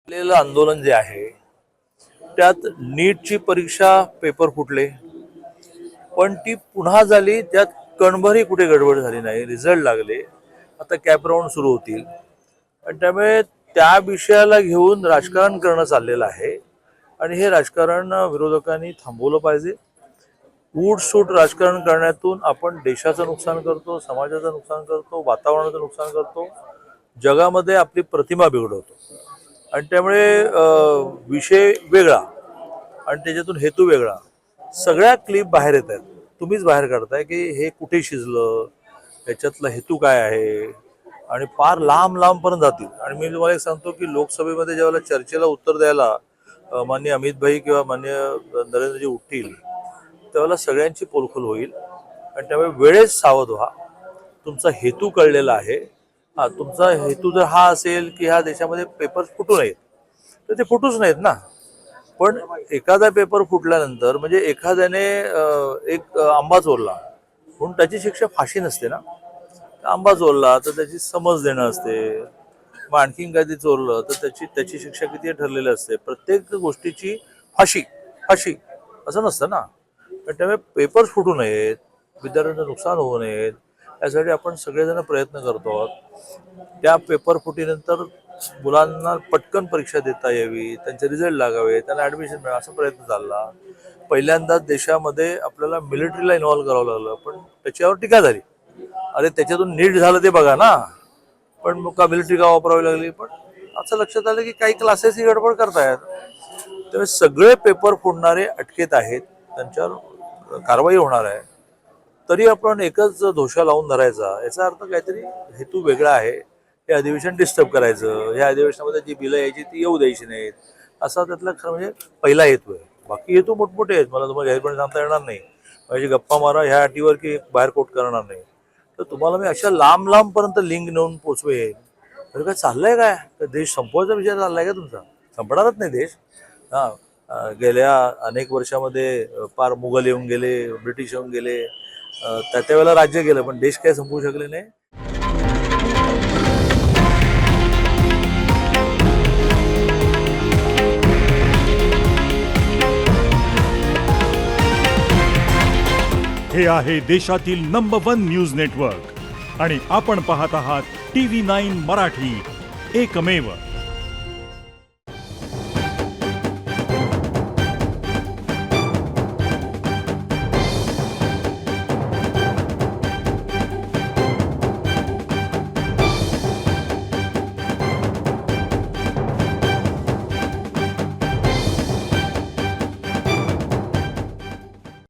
झालेलं आंदोलन जे आहे त्यात नीटची परीक्षा पेपर फुटले, पण ती पुन्हा झाली, त्यात कणभरही कुठे गडबड झाली नाही, रिझल्ट लागले. आता कॅप राऊंड सुरू होतील आणि त्यामुळे त्या विषयाला घेऊन राजकारण करणं चाललेलं आहे आणि हे राजकारण विरोधकांनी थांबवलं पाहिजे. उठसूट राजकारण करण्यातून आपण देशाचं नुकसान करतो, समाजाचं नुकसान करतो, वातावरणाचं नुकसान करतो, जगामध्ये आपली प्रतिमा बिघडवतो आणि त्यामुळे विषय वेगळा आणि त्याच्यातून हेतू वेगळा, सगळ्या क्लिप बाहेर येत आहेत. तुम्हीच बाहेर काढताय की हे कुठे शिजलं, याच्यातला हेतू काय आहे आणि फार लांब लांबपर्यंत जातील. आणि मी तुम्हाला एक सांगतो की लोकसभेमध्ये ज्यावेळेला चर्चेला उत्तर द्यायला माननीय अमित भाई किंवा माननीय नरेंद्रजी उठतील त्यावेळेला सगळ्यांची पोलखोल होईल आणि त्यामुळे वेळेस सावध व्हा. तुमचा हेतू कळलेला आहे. तुमचा हेतू जर हा असेल की ह्या देशामध्ये पेपर फुटू नयेत तर ते फुटूच नाहीत ना. पण एखादा पेपर फुटल्यानंतर म्हणजे एखाद्याने एक आंबा चोरला म्हणून त्याची शिक्षा फाशी नसते ना. आंबा चोरला तर त्याची समज देणं असते, मग आणखीन काही चोरलं तर त्याची शिक्षा किती ठरलेली असते. प्रत्येक गोष्टीची फाशी फाशी असं नसतं ना. त्यामुळे पेपर फुटू नयेत, विद्यार्थ्यांचं नुकसान होऊ नयेत यासाठी आपण सगळेजण प्रयत्न करतो आहोत. त्या पेपर फुटीनंतर मुलांना पटकन परीक्षा देता यावी, त्यांचे रिझल्ट लागावे, त्यांना ॲडमिशन मिळावं असा प्रयत्न चालला. पहिल्यांदाच देशामध्ये आपल्याला मिलिटरीला इन्व्हॉल्व करावं लागलं, पण त्याच्यावर टीका झाली. अरे त्याच्यातून नीट झालं ते बघा ना, पण मग का मिलिटरी का वापरावी लागली. पण असं लक्षात आलं की काही क्लासेसही गडबड करतायत. त्यामुळे सगळे पेपर फोडणारे अटकेत आहेत, त्यांच्यावर कारवाई होणार आहे. तरी आपण एकच दोषा लावून धरायचा याचा अर्थ काहीतरी हेतू वेगळा आहे. हे अधिवेशन डिस्टर्ब करायचं, या अधिवेशनामध्ये जी बिलं यायची ती येऊ द्यायची नाहीत, असा त्यातला खरं म्हणजे पहिला हेतू आहे. बाकी हेतू मोठमोठे आहेत, मला तुम्हाला जाहीरपणे सांगता येणार नाही. म्हणजे गप्पा मारा ह्या अटीवर की बाहेर कोट करणार नाही. तर तुम्हाला मी अशा लांब लांबपर्यंत लिंक नेऊन पोचवेन. तर काय चाललंय काय, तर देश संपवायचा विचार चाललाय का तुमचा? संपणारच नाही देश. गेल्या अनेक वर्षामध्ये पार मुघल येऊन गेले, ब्रिटिश येऊन गेले, त्या वेळेला राज्य गेलं, पण देश काय संपवू शकले नाही. हे आहे देशातील नंबर 1 न्यूज नेटवर्क आणि आपण पाहत आहात TV9 मराठी, एकमेव.